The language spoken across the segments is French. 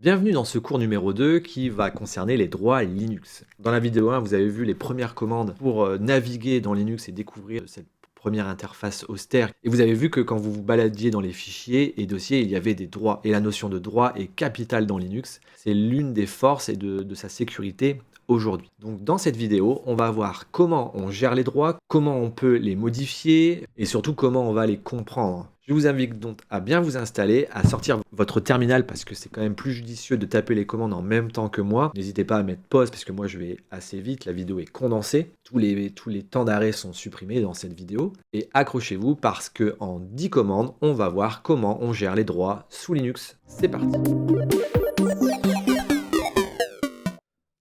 Bienvenue dans ce cours numéro 2 qui va concerner les droits Linux. Dans la vidéo 1, vous avez vu les premières commandes pour naviguer dans Linux et découvrir cette première interface austère. Et vous avez vu que quand vous vous baladiez dans les fichiers et dossiers, il y avait des droits. Et la notion de droit est capitale dans Linux. C'est l'une des forces et de sa sécurité aujourd'hui. Donc dans cette vidéo, on va voir comment on gère les droits, comment on peut les modifier et surtout comment on va les comprendre. Je vous invite donc à bien vous installer, à sortir votre terminal parce que c'est quand même plus judicieux de taper les commandes en même temps que moi. N'hésitez pas à mettre pause parce que moi je vais assez vite, la vidéo est condensée. Tous les temps d'arrêt sont supprimés dans cette vidéo. Et accrochez-vous parce que en 10 commandes, on va voir comment on gère les droits sous Linux. C'est parti!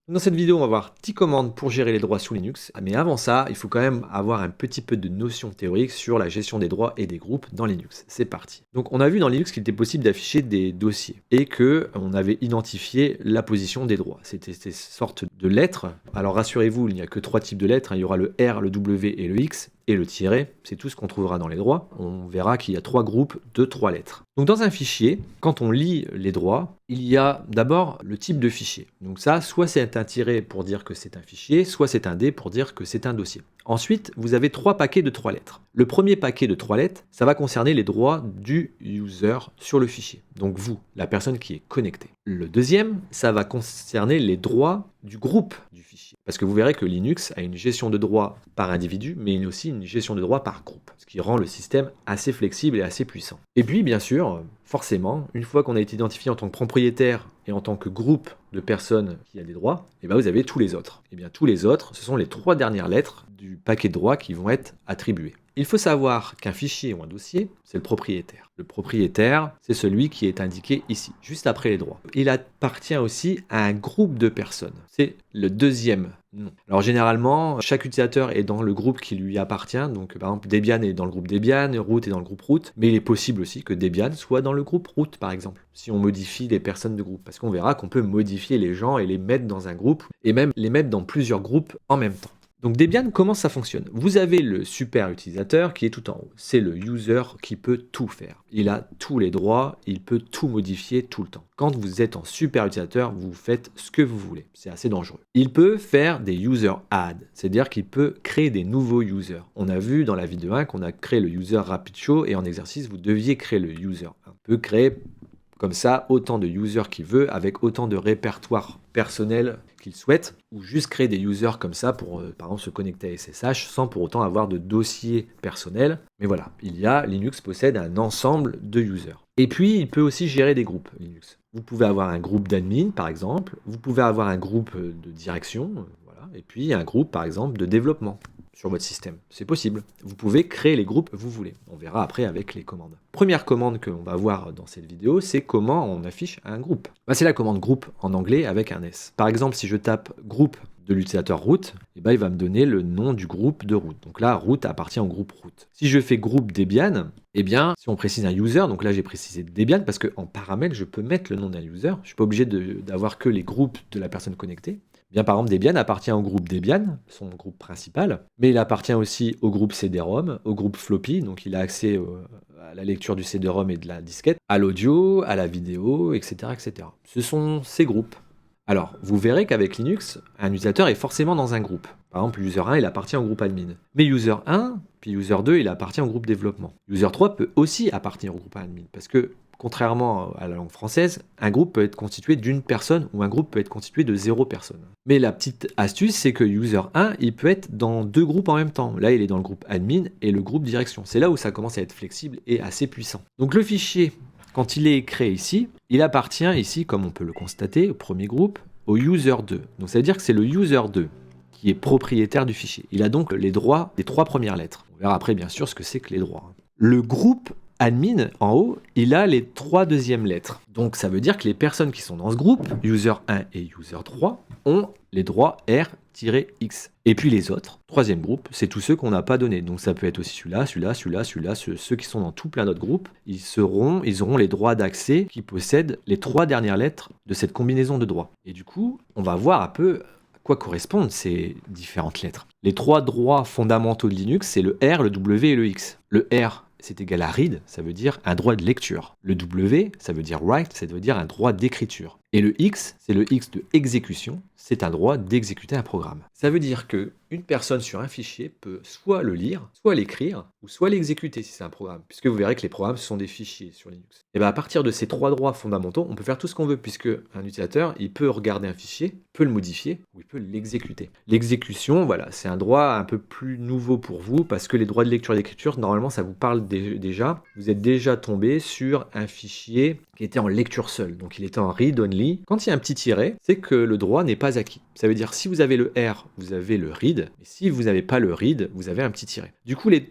Dans cette vidéo, on va voir 10 commandes pour gérer les droits sous Linux. Mais avant ça, il faut quand même avoir un petit peu de notions théoriques sur la gestion des droits et des groupes dans Linux. C'est parti. Donc on a vu dans Linux qu'il était possible d'afficher des dossiers et qu'on avait identifié la position des droits. C'était ces sortes de lettres. Alors rassurez-vous, il n'y a que 3 types de lettres. Il y aura le R, le W et le X. Et le tiret, c'est tout ce qu'on trouvera dans les droits. On verra qu'il y a 3 groupes de 3 lettres. Donc dans un fichier, quand on lit les droits, il y a d'abord le type de fichier. Donc ça, soit c'est un tiret pour dire que c'est un fichier, soit c'est un D pour dire que c'est un dossier. Ensuite, vous avez 3 paquets de 3 lettres. Le premier paquet de 3 lettres, ça va concerner les droits du user sur le fichier. Donc vous, la personne qui est connectée. Le deuxième, ça va concerner les droits du groupe du fichier. Parce que vous verrez que Linux a une gestion de droits par individu, mais aussi une gestion de droits par groupe. Ce qui rend le système assez flexible et assez puissant. Et puis, bien sûr, forcément, une fois qu'on a été identifié en tant que propriétaire et en tant que groupe de personnes qui a des droits, et bien vous avez tous les autres. Et bien tous les autres, ce sont les 3 dernières lettres du paquet de droits qui vont être attribuées. Il faut savoir qu'un fichier ou un dossier, c'est le propriétaire. Le propriétaire, c'est celui qui est indiqué ici, juste après les droits. Il appartient aussi à un groupe de personnes. C'est le deuxième nom. Alors généralement, chaque utilisateur est dans le groupe qui lui appartient. Donc par exemple, Debian est dans le groupe Debian, Root est dans le groupe Root. Mais il est possible aussi que Debian soit dans le groupe Root, par exemple, si on modifie les personnes de groupe. Parce qu'on verra qu'on peut modifier les gens et les mettre dans un groupe, et même les mettre dans plusieurs groupes en même temps. Donc Debian, comment ça fonctionne? Vous avez le super utilisateur qui est tout en haut. C'est le user qui peut tout faire. Il a tous les droits, il peut tout modifier tout le temps. Quand vous êtes en super utilisateur, vous faites ce que vous voulez. C'est assez dangereux. Il peut faire des user add, c'est-à-dire qu'il peut créer des nouveaux users. On a vu dans la vidéo 1 qu'on a créé le user rapid show et en exercice, vous deviez créer le user. On peut créer comme ça autant de users qu'il veut avec autant de répertoire personnel qu'il souhaite, ou juste créer des users comme ça pour, par exemple, se connecter à SSH sans pour autant avoir de dossier personnel. Mais voilà, Linux possède un ensemble de users. Et puis, il peut aussi gérer des groupes, Linux. Vous pouvez avoir un groupe d'admin, par exemple. Vous pouvez avoir un groupe de direction, voilà. Et puis un groupe, par exemple, de développement sur votre système. C'est possible. Vous pouvez créer les groupes que vous voulez. On verra après avec les commandes. Première commande que l'on va voir dans cette vidéo, c'est comment on affiche un groupe. C'est la commande groupe en anglais avec un S. Par exemple, si je tape groupe de l'utilisateur root, il va me donner le nom du groupe de root. Donc là, root appartient au groupe root. Si je fais groupe Debian, si on précise un user, donc là j'ai précisé Debian parce qu'en paramètre, je peux mettre le nom d'un user. Je ne suis pas obligé d'avoir que les groupes de la personne connectée. Bien, par exemple, Debian appartient au groupe Debian, son groupe principal, mais il appartient aussi au groupe CD-ROM, au groupe Floppy, donc il a accès à la lecture du CD-ROM et de la disquette, à l'audio, à la vidéo, etc., etc. Ce sont ces groupes. Alors, vous verrez qu'avec Linux, un utilisateur est forcément dans un groupe. Par exemple, user 1, il appartient au groupe admin. Mais user 1, puis user 2, il appartient au groupe développement. User 3 peut aussi appartenir au groupe admin, parce que contrairement à la langue française, un groupe peut être constitué d'une personne ou un groupe peut être constitué de 0 personnes. Mais la petite astuce, c'est que user 1, il peut être dans 2 groupes en même temps. Là, il est dans le groupe admin et le groupe direction. C'est là où ça commence à être flexible et assez puissant. Donc le fichier, quand il est créé ici, il appartient ici, comme on peut le constater, au premier groupe, au user 2. Donc ça veut dire que c'est le user 2 qui est propriétaire du fichier. Il a donc les droits des 3 premières lettres. On verra après, bien sûr, ce que c'est que les droits. Le groupe admin, en haut, il a les 3 deuxièmes lettres. Donc ça veut dire que les personnes qui sont dans ce groupe, user 1 et user 3, ont les droits R-X. Et puis les autres, troisième groupe, c'est tous ceux qu'on n'a pas donnés. Donc ça peut être aussi celui-là, ceux qui sont dans tout plein d'autres groupes, ils auront les droits d'accès qui possèdent les 3 dernières lettres de cette combinaison de droits. Et du coup, on va voir un peu à quoi correspondent ces différentes lettres. Les 3 droits fondamentaux de Linux, c'est le R, le W et le X. Le R, c'est égal à read, ça veut dire un droit de lecture. Le W, ça veut dire write, ça veut dire un droit d'écriture. Et le X, c'est le X de exécution, c'est un droit d'exécuter un programme. Ça veut dire que une personne sur un fichier peut soit le lire, soit l'écrire, ou soit l'exécuter si c'est un programme, puisque vous verrez que les programmes ce sont des fichiers sur Linux. Et bien à partir de ces 3 droits fondamentaux, on peut faire tout ce qu'on veut, puisque un utilisateur, il peut regarder un fichier, peut le modifier, ou il peut l'exécuter. L'exécution, voilà, c'est un droit un peu plus nouveau pour vous, parce que les droits de lecture et d'écriture, normalement ça vous parle déjà, vous êtes déjà tombé sur un fichier qui était en lecture seule, donc il était en read-only. Quand il y a un petit tiret, c'est que le droit n'est pas acquis. Ça veut dire si vous avez le R, vous avez le read, et si vous n'avez pas le read, vous avez un petit tiret. Du coup, les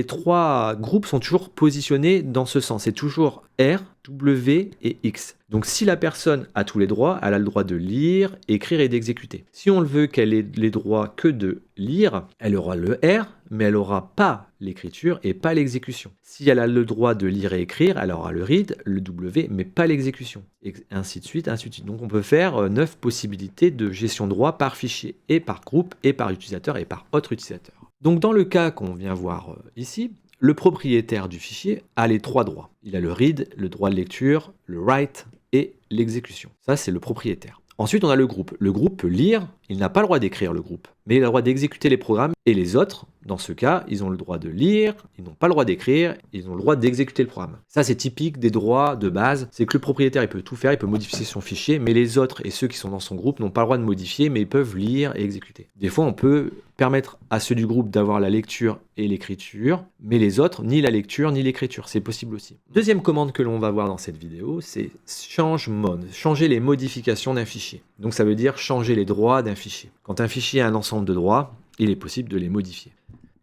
trois groupes sont toujours positionnés dans ce sens. C'est toujours R, W et X. Donc si la personne a tous les droits, elle a le droit de lire, écrire et d'exécuter. Si on le veut qu'elle ait les droits que de lire, elle aura le R, mais elle n'aura pas l'écriture et pas l'exécution. Si elle a le droit de lire et écrire, elle aura le read, le W, mais pas l'exécution. Et ainsi de suite, ainsi de suite. Donc on peut faire 9 possibilités de gestion de droits par fichier, et par groupe, et par utilisateur, et par autre utilisateur. Donc dans le cas qu'on vient voir ici, le propriétaire du fichier a les 3 droits. Il a le read, le droit de lecture, le write et l'exécution. Ça, c'est le propriétaire. Ensuite, on a le groupe. Le groupe peut lire, il n'a pas le droit d'écrire le groupe, mais il a le droit d'exécuter les programmes. Et les autres, dans ce cas, ils ont le droit de lire, ils n'ont pas le droit d'écrire, ils ont le droit d'exécuter le programme. Ça, c'est typique des droits de base. C'est que le propriétaire, il peut tout faire, il peut modifier son fichier, mais les autres et ceux qui sont dans son groupe n'ont pas le droit de modifier, mais ils peuvent lire et exécuter. Des fois, on peut permettre à ceux du groupe d'avoir la lecture et l'écriture, mais les autres, ni la lecture ni l'écriture. C'est possible aussi. Deuxième commande que l'on va voir dans cette vidéo, c'est change mode, changer les modifications d'un fichier. Donc ça veut dire changer les droits d'un fichier. Quand un fichier a un ensemble de droits, il est possible de les modifier.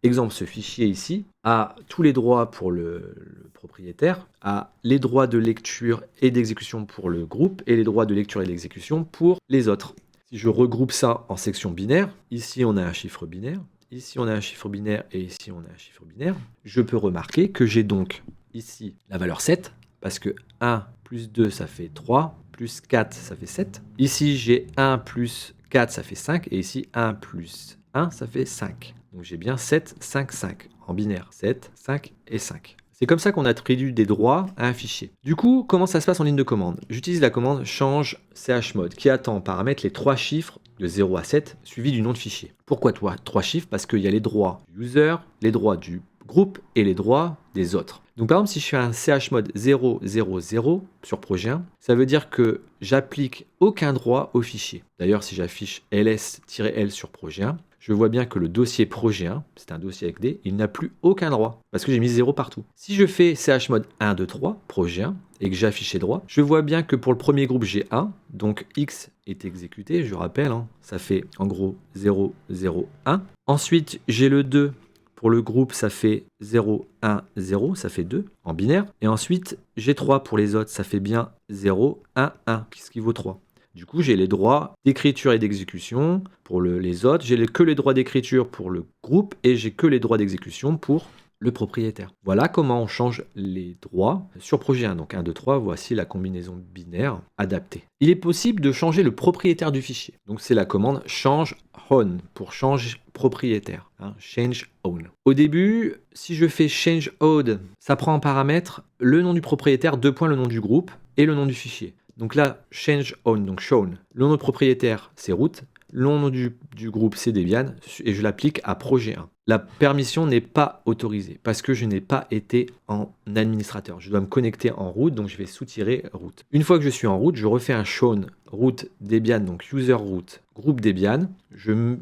Exemple, ce fichier ici a tous les droits pour le propriétaire, a les droits de lecture et d'exécution pour le groupe et les droits de lecture et d'exécution pour les autres. Si je regroupe ça en sections binaires, ici on a un chiffre binaire, ici on a un chiffre binaire et ici on a un chiffre binaire, je peux remarquer que j'ai donc ici la valeur 7, parce que 1 plus 2 ça fait 3, plus 4 ça fait 7. Ici j'ai 1 plus 4 ça fait 5, et ici 1 plus 1 ça fait 5. Donc j'ai bien 7, 5, 5 en binaire, 7, 5 et 5. C'est comme ça qu'on attribue des droits à un fichier. Du coup, comment ça se passe en ligne de commande? J'utilise la commande change chmod qui attend en paramètre les 3 chiffres de 0 à 7 suivis du nom de fichier. Pourquoi 3 chiffres? Parce qu'il y a les droits du user, les droits du groupe et les droits des autres. Donc par exemple, si je fais un chmod 000 sur projet 1, ça veut dire que j'applique aucun droit au fichier. D'ailleurs, si j'affiche ls-l sur projet 1, je vois bien que le dossier projet 1, c'est un dossier avec D, il n'a plus aucun droit, parce que j'ai mis 0 partout. Si je fais chmod 1, 2, 3, projet 1, et que j'affiche les droits, je vois bien que pour le premier groupe, j'ai 1, donc X est exécuté, je rappelle, ça fait en gros 0, 0, 1. Ensuite, j'ai le 2, pour le groupe, ça fait 0, 1, 0, ça fait 2 en binaire. Et ensuite, j'ai 3 pour les autres, ça fait bien 0, 1, 1, ce qui vaut 3. Du coup, j'ai les droits d'écriture et d'exécution pour les autres. J'ai que les droits d'écriture pour le groupe et j'ai que les droits d'exécution pour le propriétaire. Voilà comment on change les droits sur projet 1. Donc 1, 2, 3, voici la combinaison binaire adaptée. Il est possible de changer le propriétaire du fichier. Donc c'est la commande change own pour change propriétaire. Change own. Au début, si je fais change own, ça prend en paramètre le nom du propriétaire, 2 points le nom du groupe et le nom du fichier. Donc là, change own, donc shown. Le nom de propriétaire, c'est root. Le nom du groupe, c'est Debian. Et je l'applique à projet 1. La permission n'est pas autorisée parce que je n'ai pas été en administrateur. Je dois me connecter en root, donc je vais soutirer root. Une fois que je suis en root, je refais un shown root Debian, donc user root groupe Debian.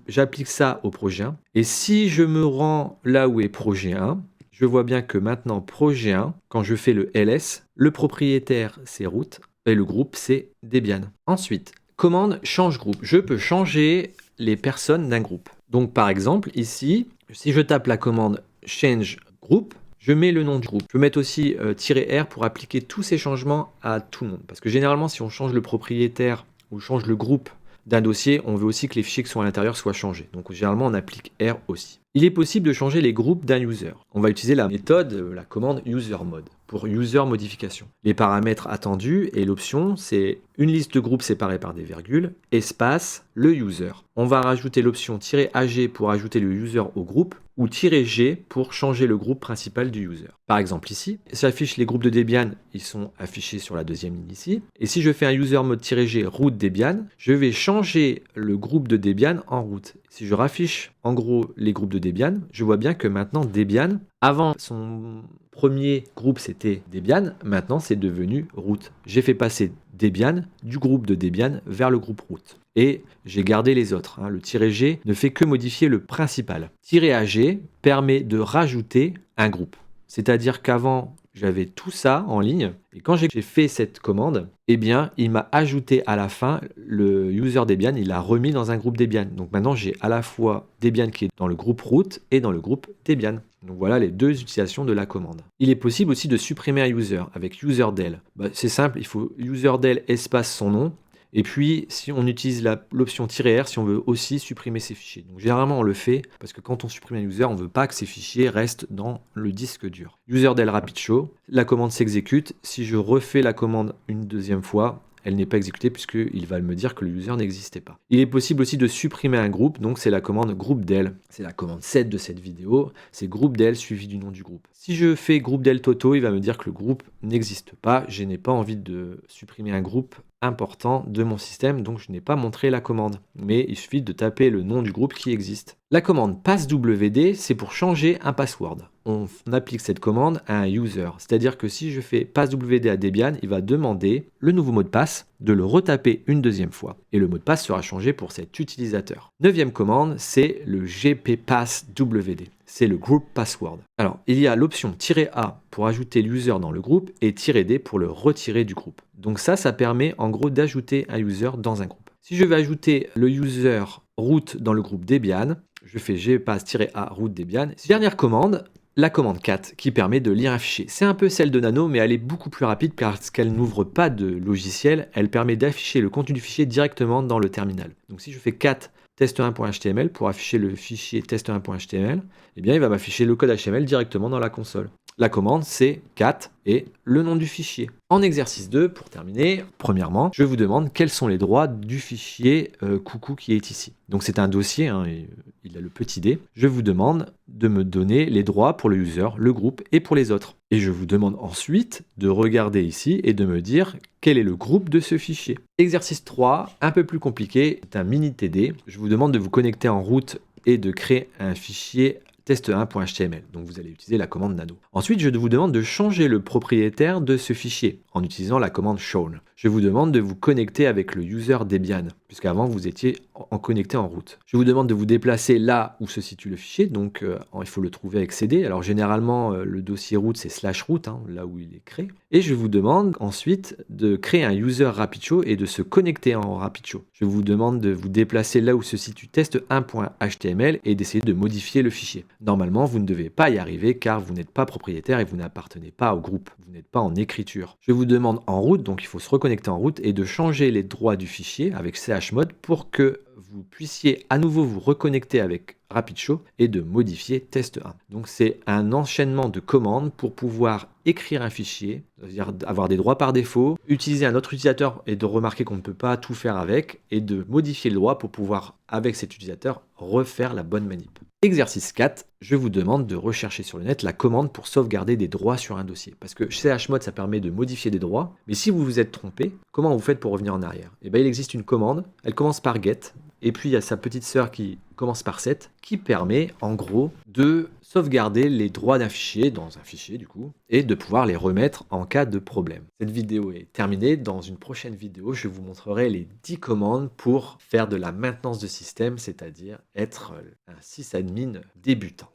J'applique ça au projet 1. Et si je me rends là où est projet 1, je vois bien que maintenant projet 1, quand je fais le ls, le propriétaire, c'est root. Et le groupe, c'est Debian. Ensuite, commande change groupe. Je peux changer les personnes d'un groupe. Donc par exemple, ici, si je tape la commande change group, je mets le nom du groupe. Je peux mettre aussi -R pour appliquer tous ces changements à tout le monde. Parce que généralement, si on change le propriétaire ou change le groupe d'un dossier, on veut aussi que les fichiers qui sont à l'intérieur soient changés. Donc généralement, on applique R aussi. Il est possible de changer les groupes d'un user. On va utiliser la méthode, la commande usermod pour user modification. Les paramètres attendus et l'option, c'est une liste de groupes séparés par des virgules, espace, le user. On va rajouter l'option "-ag" pour ajouter le user au groupe ou "-g" pour changer le groupe principal du user. Par exemple ici, j'affiche les groupes de Debian, ils sont affichés sur la deuxième ligne ici. Et si je fais un user mode "-g root Debian, je vais changer le groupe de Debian en root. Si je raffiche en gros les groupes de Debian, je vois bien que maintenant Debian, avant son premier groupe c'était Debian, maintenant c'est devenu root. J'ai fait passer Debian du groupe de Debian vers le groupe root. Et j'ai gardé les autres. Le "-g" ne fait que modifier le principal. "-ag" permet de rajouter un groupe. C'est-à-dire qu'avant, j'avais tout ça en ligne, et quand j'ai fait cette commande, eh bien, il m'a ajouté à la fin le user Debian, il l'a remis dans un groupe Debian. Donc maintenant, j'ai à la fois Debian qui est dans le groupe root et dans le groupe Debian. Donc voilà les deux utilisations de la commande. Il est possible aussi de supprimer un user avec userdel. C'est simple, il faut userdel espace son nom. Et puis, si on utilise l'option "-r", si on veut aussi supprimer ces fichiers. Donc, généralement, on le fait parce que quand on supprime un user, on ne veut pas que ces fichiers restent dans le disque dur. Userdel rapid show, la commande s'exécute. Si je refais la commande une deuxième fois, elle n'est pas exécutée puisqu'il va me dire que le user n'existait pas. Il est possible aussi de supprimer un groupe, donc c'est la commande groupdel. C'est la commande 7 de cette vidéo, c'est groupdel suivi du nom du groupe. Si je fais groupdel toto, il va me dire que le groupe n'existe pas. Je n'ai pas envie de supprimer un groupe important de mon système, donc je n'ai pas montré la commande. Mais il suffit de taper le nom du groupe qui existe. La commande passwd, c'est pour changer un password. On applique cette commande à un user. C'est-à-dire que si je fais passwd à Debian, il va demander le nouveau mot de passe, de le retaper une deuxième fois. Et le mot de passe sera changé pour cet utilisateur. Neuvième commande, c'est le gppasswd. C'est le group password. Alors, il y a l'option "-a" pour ajouter l'user dans le groupe et "-d" pour le retirer du groupe. Donc ça permet en gros d'ajouter un user dans un groupe. Si je vais ajouter le user root dans le groupe Debian, je fais gpass-a root Debian. Dernière commande, la commande cat qui permet de lire un fichier. C'est un peu celle de Nano, mais elle est beaucoup plus rapide parce qu'elle n'ouvre pas de logiciel. Elle permet d'afficher le contenu du fichier directement dans le terminal. Donc si je fais cat test1.html pour afficher le fichier test1.html, eh bien il va m'afficher le code HTML directement dans la console. La commande, c'est cat et le nom du fichier. En exercice 2, pour terminer, premièrement, je vous demande quels sont les droits du fichier coucou qui est ici. Donc c'est un dossier, et il a le petit d. Je vous demande de me donner les droits pour le user, le groupe et pour les autres. Et je vous demande ensuite de regarder ici et de me dire quel est le groupe de ce fichier. Exercice 3, un peu plus compliqué, c'est un mini TD. Je vous demande de vous connecter en route et de créer un fichier test1.html. Donc vous allez utiliser la commande nano. Ensuite, je vous demande de changer le propriétaire de ce fichier en utilisant la commande shown. Je vous demande de vous connecter avec le user Debian, puisqu'avant vous étiez connecté en route. Je vous demande de vous déplacer là où se situe le fichier, donc il faut le trouver avec cd. Alors généralement, le dossier root c'est /root, là où il est créé. Et je vous demande ensuite de créer un user RapidShow et de se connecter en RapidShow. Je vous demande de vous déplacer là où se situe test1.html et d'essayer de modifier le fichier. Normalement, vous ne devez pas y arriver car vous n'êtes pas propriétaire et vous n'appartenez pas au groupe. Vous n'êtes pas en écriture. Je vous demande en route, donc il faut se reconnecter en route et de changer les droits du fichier avec chmod pour que vous puissiez à nouveau vous reconnecter avec RapidShow et de modifier test1. Donc c'est un enchaînement de commandes pour pouvoir écrire un fichier, c'est-à-dire avoir des droits par défaut, utiliser un autre utilisateur et de remarquer qu'on ne peut pas tout faire avec, et de modifier le droit pour pouvoir, avec cet utilisateur, refaire la bonne manip. Exercice 4, je vous demande de rechercher sur le net la commande pour sauvegarder des droits sur un dossier. Parce que chmod, ça permet de modifier des droits, mais si vous vous êtes trompé, comment vous faites pour revenir en arrière? Eh bien, il existe une commande, elle commence par get, et puis il y a sa petite sœur qui commence par set, qui permet en gros de sauvegarder les droits d'un fichier, dans un fichier du coup, et de pouvoir les remettre en cas de problème. Cette vidéo est terminée. Dans une prochaine vidéo, je vous montrerai les 10 commandes pour faire de la maintenance de système, c'est-à-dire être un sysadmin débutant.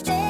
Yeah.